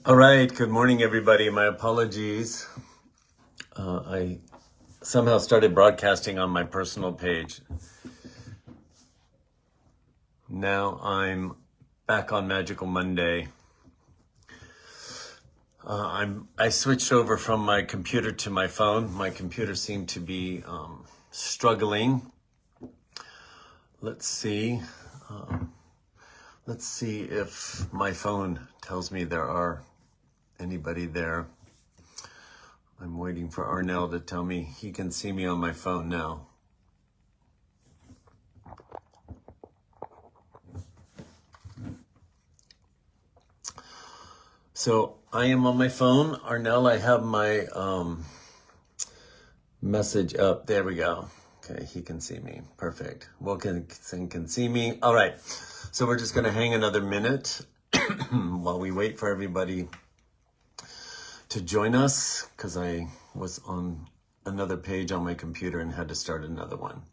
All right, good morning, everybody. My apologies. I somehow started broadcasting on my personal page. Now I'm back on Magical Monday. I switched over from my computer to my phone. My computer seemed to be struggling. Let's see. Let's see if my phone tells me there are anybody there. I'm waiting for Arnell to tell me he can see me on my phone now. So I am on my phone. Arnell, I have my message up. There we go. Okay, he can see me. Perfect. Wilkin can see me. All right. So we're just going to hang another minute while we wait for everybody to join us, because I was on another page on my computer and had to start another one.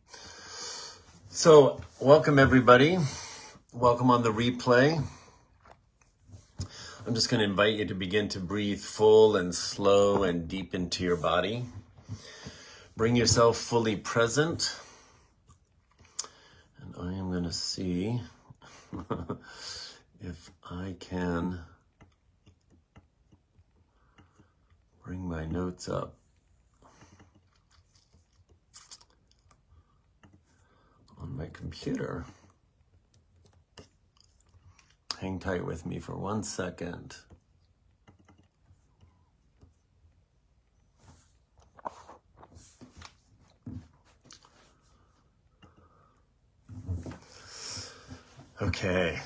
So welcome, everybody. Welcome on the replay. I'm just going to invite you to begin to breathe full and slow and deep into your body. Bring yourself fully present. And I am going to see if I can bring my notes up on my computer. Hang tight with me for 1 second. Okay.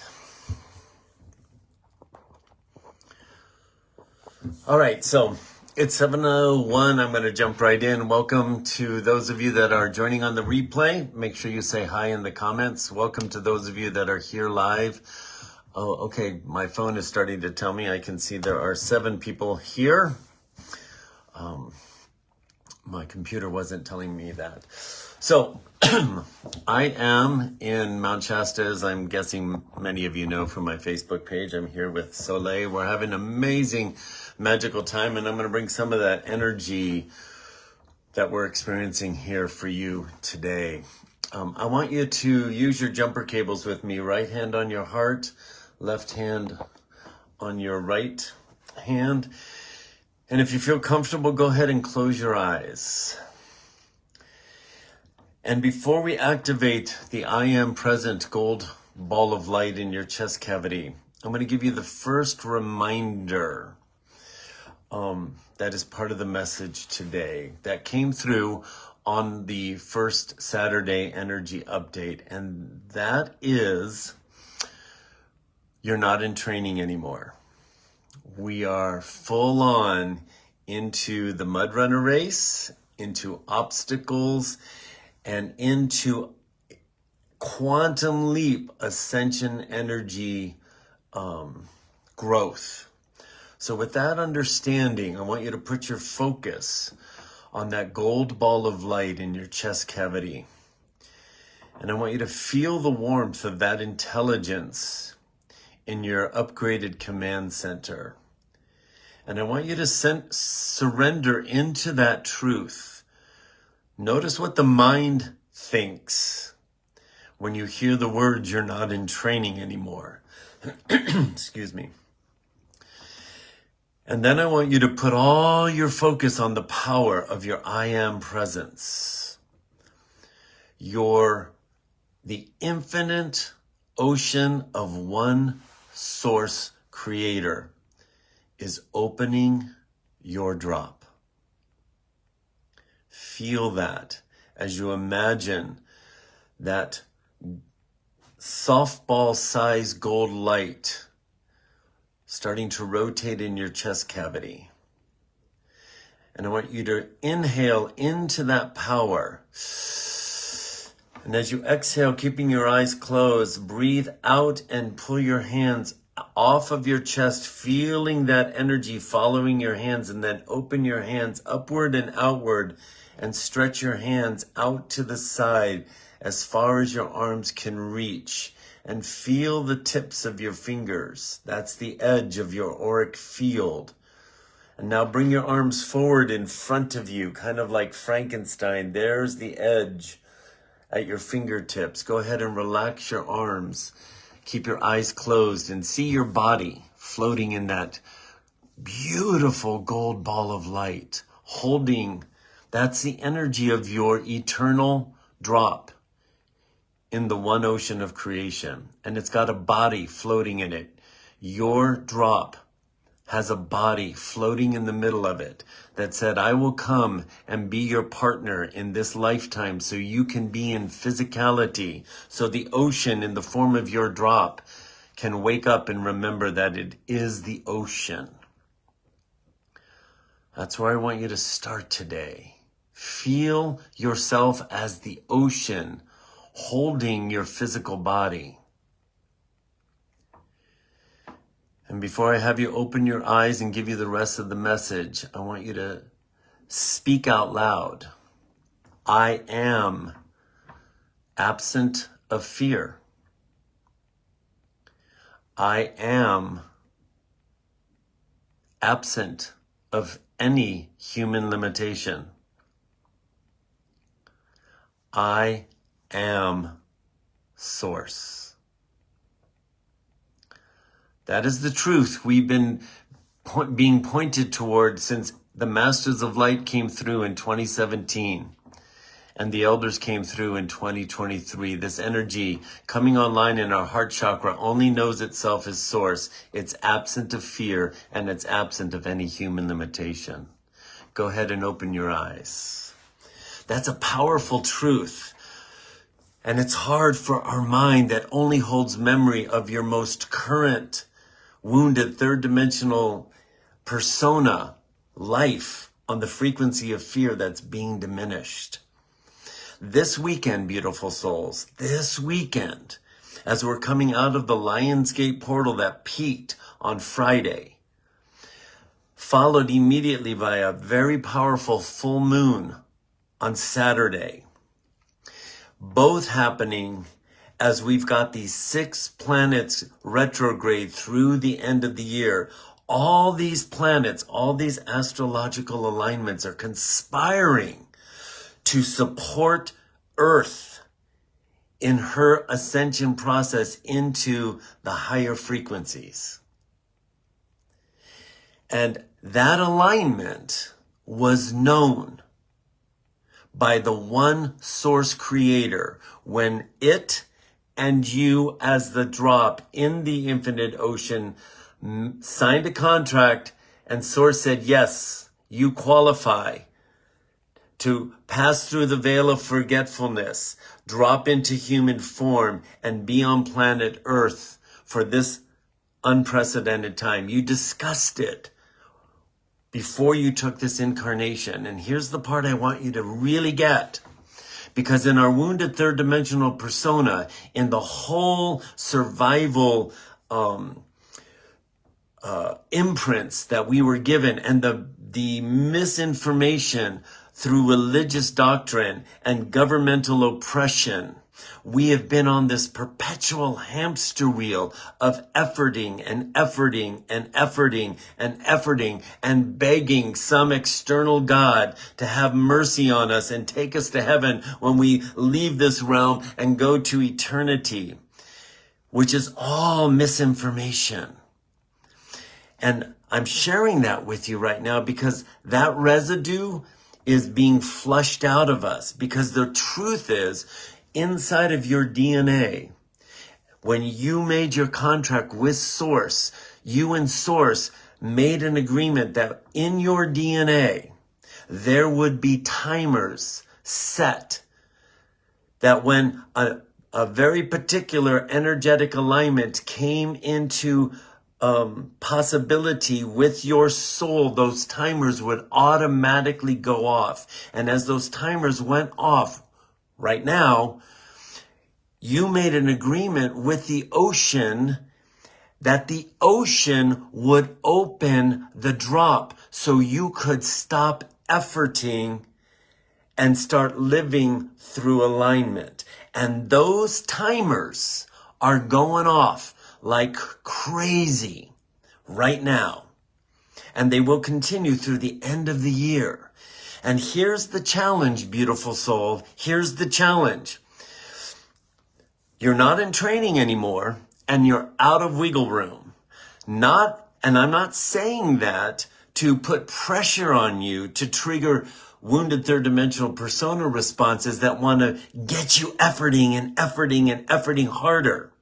All right, so it's 7:01. I'm going to jump right in. Welcome to those of you that are joining on the replay. Make sure you say hi in the comments. Welcome to those of you that are here live. Oh, okay, my phone is starting to tell me. I can see there are 7 people here. My computer wasn't telling me that. So I am in Mount Shasta, as I'm guessing many of you know from my Facebook page. I'm here with Soleil. We're having an amazing, magical time, and I'm going to bring some of that energy that we're experiencing here for you today. I want you to use your jumper cables with me. Right hand on your heart, left hand on your right hand. And if you feel comfortable, go ahead and close your eyes. And before we activate the I Am Present gold ball of light in your chest cavity, I'm going to give you the first reminder that is part of the message today that came through on the first Saturday energy update. And that is, you're not in training anymore. We are full on into the mud runner race, into obstacles, and into quantum leap ascension energy growth. So with that understanding, I want you to put your focus on that gold ball of light in your chest cavity. And I want you to feel the warmth of that intelligence in your upgraded command center. And I want you to surrender into that truth. Notice what the mind thinks when you hear the words, you're not in training anymore. Excuse me. And then I want you to put all your focus on the power of your I Am presence. The infinite ocean of one source creator is opening your drop. Feel that as you imagine that softball-sized gold light starting to rotate in your chest cavity. And I want you to inhale into that power. And as you exhale, keeping your eyes closed, breathe out and pull your hands off of your chest, feeling that energy following your hands, and then open your hands upward and outward and stretch your hands out to the side as far as your arms can reach. and feel the tips of your fingers. That's the edge of your auric field. And now bring your arms forward in front of you, kind of like Frankenstein. There's the edge at your fingertips. Go ahead and relax your arms. Keep your eyes closed and see your body floating in that beautiful gold ball of light, holding, that's the energy of your eternal drop in the one ocean of creation. And it's got a body floating in it. Your drop has a body floating in the middle of it that said, I will come and be your partner in this lifetime so you can be in physicality. So the ocean in the form of your drop can wake up and remember that it is the ocean. That's where I want you to start today. Feel yourself as the ocean holding your physical body. And before I have you open your eyes and give you the rest of the message, I want you to speak out loud. I am absent of fear. I am absent of any human limitation. I am source. That is the truth we've been being pointed toward since the Masters of Light came through in 2017 and the Elders came through in 2023. This energy coming online in our heart chakra only knows itself as source. It's absent of fear and it's absent of any human limitation. Go ahead and open your eyes. That's a powerful truth. And it's hard for our mind that only holds memory of your most current wounded third dimensional persona, life on the frequency of fear that's being diminished. This weekend, beautiful souls, this weekend, as we're coming out of the Lionsgate portal that peaked on Friday, followed immediately by a very powerful full moon on Saturday, both happening as we've got these 6 planets retrograde through the end of the year. All these planets, all these astrological alignments are conspiring to support Earth in her ascension process into the higher frequencies. And that alignment was known by the one source creator when it and you as the drop in the infinite ocean signed a contract and source said, yes, you qualify to pass through the veil of forgetfulness, drop into human form and be on planet Earth for this unprecedented time. You discussed it before you took this incarnation. And here's the part I want you to really get. Because in our wounded third dimensional persona, in the whole survival imprints that we were given and the misinformation through religious doctrine and governmental oppression, we have been on this perpetual hamster wheel of efforting and efforting and efforting and efforting and begging some external God to have mercy on us and take us to heaven when we leave this realm and go to eternity, which is all misinformation. And I'm sharing that with you right now because that residue is being flushed out of us, because the truth is, inside of your DNA, when you made your contract with Source, you and Source made an agreement that in your DNA, there would be timers set that when a very particular energetic alignment came into possibility with your soul, those timers would automatically go off. And as those timers went off right now, you made an agreement with the ocean that the ocean would open the drop so you could stop efforting and start living through alignment. And those timers are going off like crazy right now. And they will continue through the end of the year. And here's the challenge, beautiful soul. Here's the challenge. You're not in training anymore, and you're out of wiggle room. And I'm not saying that to put pressure on you to trigger wounded third dimensional persona responses that want to get you efforting and efforting and efforting harder.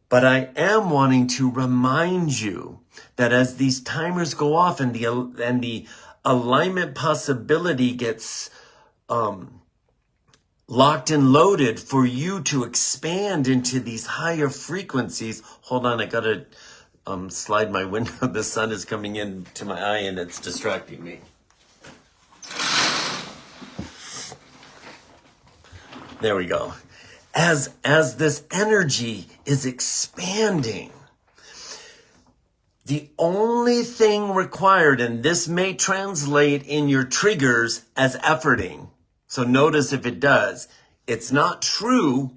But I am wanting to remind you that as these timers go off and the alignment possibility gets locked and loaded for you to expand into these higher frequencies. Hold on, I gotta slide my window. The sun is coming into my eye and it's distracting me. There we go. As this energy is expanding, the only thing required, and this may translate in your triggers as efforting. So notice if it does, it's not true,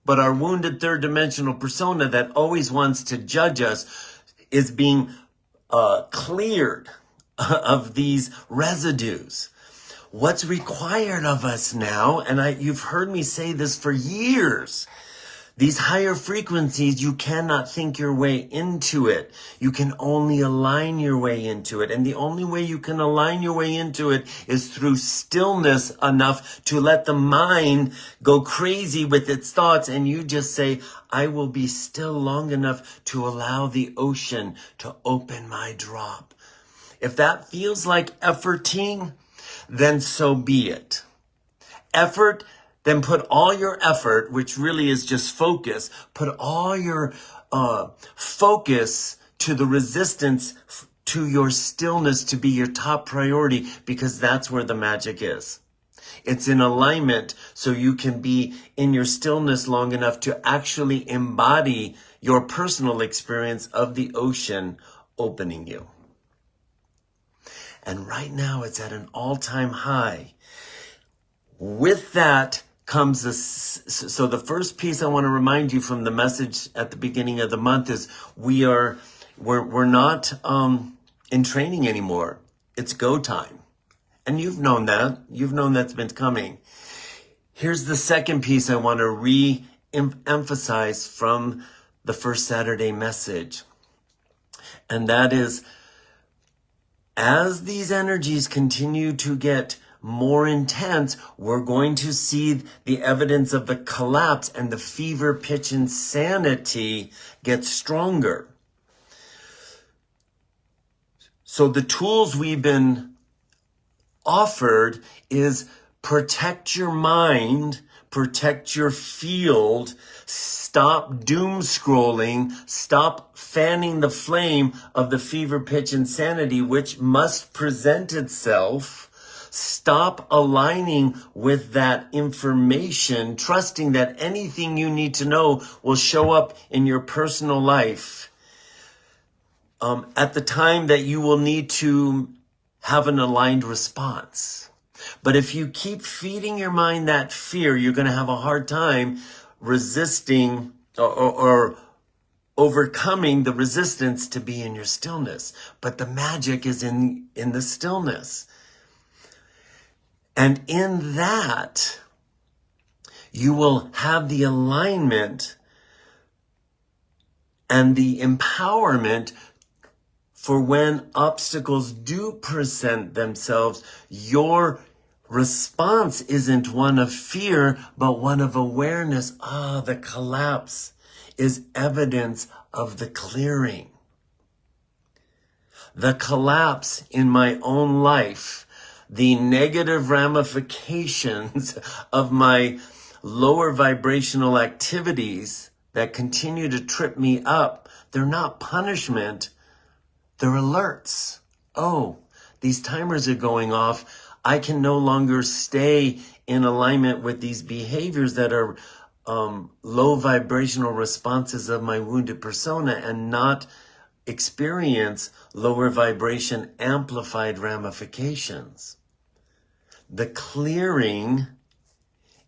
but our wounded third dimensional persona that always wants to judge us is being cleared of these residues. What's required of us now, and you've heard me say this for years, these higher frequencies, you cannot think your way into it. You can only align your way into it. And the only way you can align your way into it is through stillness enough to let the mind go crazy with its thoughts. And you just say, I will be still long enough to allow the ocean to open my drop. If that feels like efforting, then so be it. Effort, then put all your effort, which really is just focus, put all your focus to the resistance to your stillness to be your top priority, because that's where the magic is. It's in alignment so you can be in your stillness long enough to actually embody your personal experience of the ocean opening you. And right now it's at an all-time high. With that comes so the first piece I want to remind you from the message at the beginning of the month is we're not in training anymore. It's go time. And you've known that. You've known that's been coming. Here's the second piece I want to re-emphasize from the first Saturday message. And that is, as these energies continue to get more intense, we're going to see the evidence of the collapse and the fever pitch insanity get stronger. So the tools we've been offered is protect your mind, protect your field, stop doom scrolling, stop fanning the flame of the fever pitch insanity, which must present itself. Stop aligning with that information, trusting that anything you need to know will show up in your personal life at the time that you will need to have an aligned response. But if you keep feeding your mind that fear, you're going to have a hard time resisting or overcoming the resistance to be in your stillness. But the magic is in the stillness. And in that, you will have the alignment and the empowerment for when obstacles do present themselves. Your response isn't one of fear, but one of awareness. The collapse is evidence of the clearing. The collapse in my own life, the negative ramifications of my lower vibrational activities that continue to trip me up, they're not punishment, they're alerts. Oh, these timers are going off. I can no longer stay in alignment with these behaviors that are low vibrational responses of my wounded persona and not experience lower vibration amplified ramifications. The clearing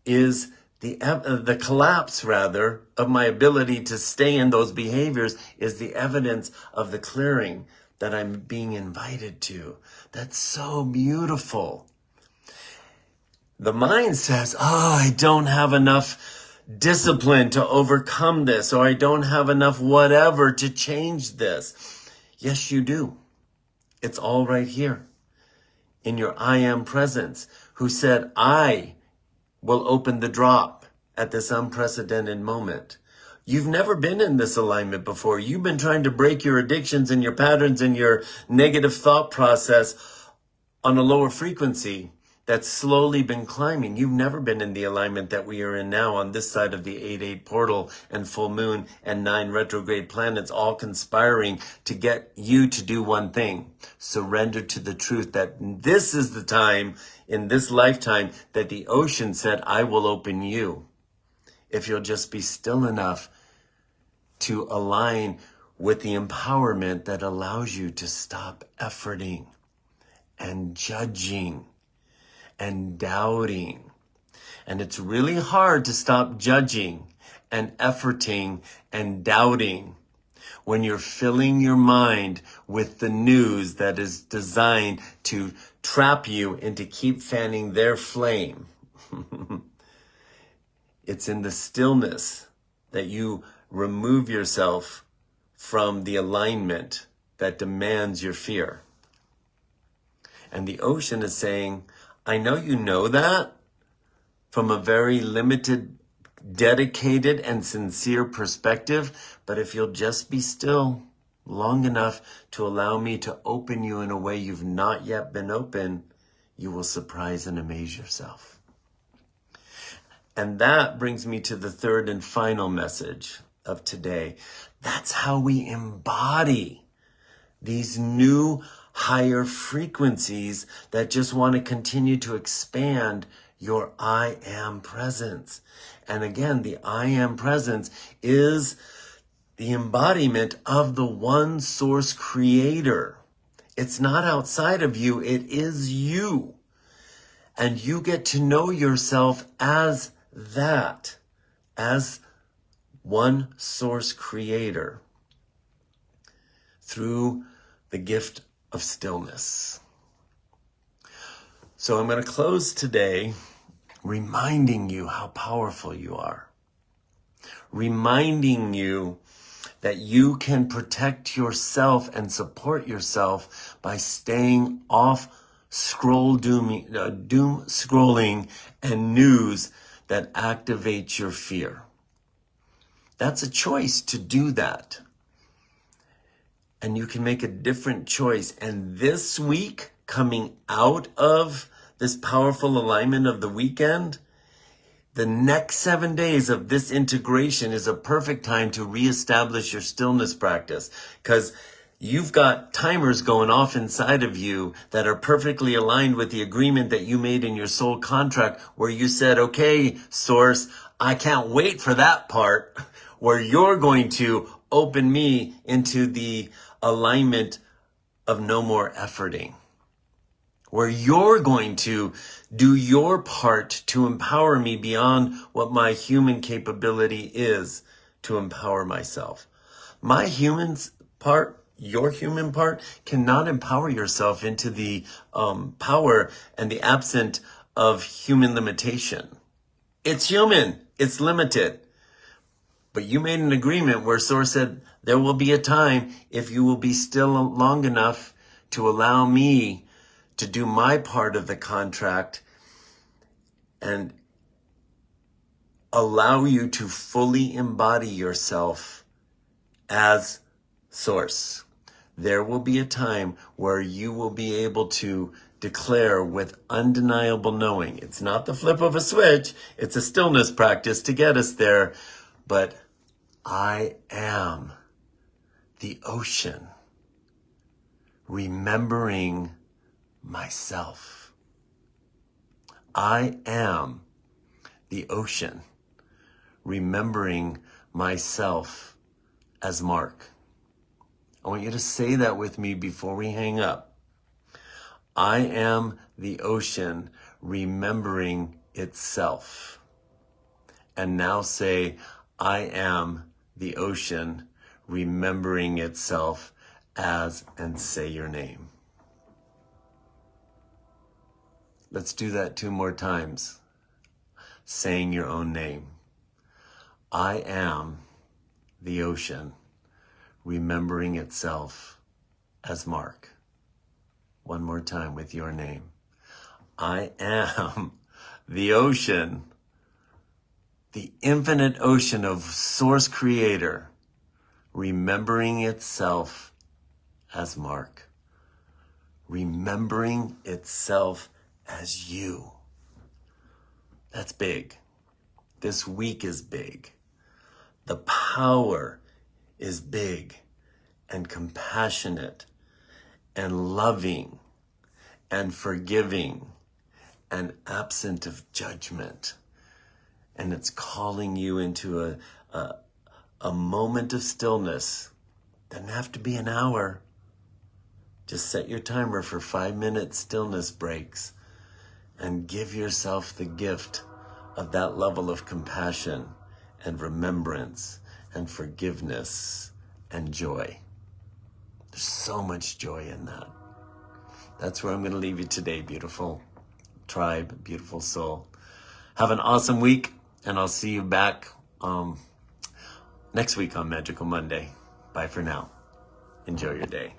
is The collapse, rather, of my ability to stay in those behaviors is the evidence of the clearing that I'm being invited to. That's so beautiful. The mind says, oh, I don't have enough discipline to overcome this, or I don't have enough whatever to change this. Yes, you do. It's all right here in your I am presence, who said, I will open the drop at this unprecedented moment. You've never been in this alignment before. You've been trying to break your addictions and your patterns and your negative thought process on a lower frequency that's slowly been climbing. You've never been in the alignment that we are in now on this side of the 8-8 portal and full moon and 9 retrograde planets all conspiring to get you to do one thing. Surrender to the truth that this is the time in this lifetime that the ocean said, I will open you. If you'll just be still enough to align with the empowerment that allows you to stop efforting and judging and doubting. And it's really hard to stop judging and efforting and doubting when you're filling your mind with the news that is designed to trap you into keep fanning their flame. It's in the stillness that you remove yourself from the alignment that demands your fear. And the ocean is saying, I know you know that from a very limited, dedicated, and sincere perspective, but if you'll just be still long enough to allow me to open you in a way you've not yet been open, you will surprise and amaze yourself. And that brings me to the third and final message of today. That's how we embody these new higher frequencies that just want to continue to expand your I am presence. And again, the I am presence is the embodiment of the one source creator. It's not outside of you, it is you. And you get to know yourself as that, as one source creator through the gift of stillness. So I'm going to close today reminding you how powerful you are. Reminding you that you can protect yourself and support yourself by staying off doom scrolling and news that activates your fear. That's a choice to do that. And you can make a different choice. And this week, coming out of this powerful alignment of the weekend, the next 7 days of this integration is a perfect time to reestablish your stillness practice, because you've got timers going off inside of you that are perfectly aligned with the agreement that you made in your soul contract, where you said, okay, source, I can't wait for that part where you're going to open me into the alignment of no more efforting, where you're going to do your part to empower me beyond what my human capability is to empower myself. My human part, your human part, cannot empower yourself into the power and the absence of human limitation. It's human, it's limited. But you made an agreement where Source said, there will be a time if you will be still long enough to allow me to do my part of the contract and allow you to fully embody yourself as Source. There will be a time where you will be able to declare with undeniable knowing. It's not the flip of a switch. It's a stillness practice to get us there. But I am the ocean, remembering myself. I am the ocean, remembering myself as Mark. I want you to say that with me before we hang up. I am the ocean, remembering itself. And now say, I am the ocean, remembering itself as, and say your name. Let's do that 2 more times, saying your own name. I am the ocean, remembering itself as Mark. 1 more time with your name. I am the ocean, the infinite ocean of Source Creator, remembering itself as Mark. Remembering itself as you. That's big. This week is big. The power is big and compassionate and loving and forgiving and absent of judgment. And it's calling you into a moment of stillness. Doesn't have to be an hour. Just set your timer for 5-minute stillness breaks and give yourself the gift of that level of compassion and remembrance and forgiveness and joy. There's so much joy in that. That's where I'm going to leave you today, beautiful tribe, beautiful soul. Have an awesome week, and I'll see you back next week on Magical Monday. Bye for now. Enjoy your day.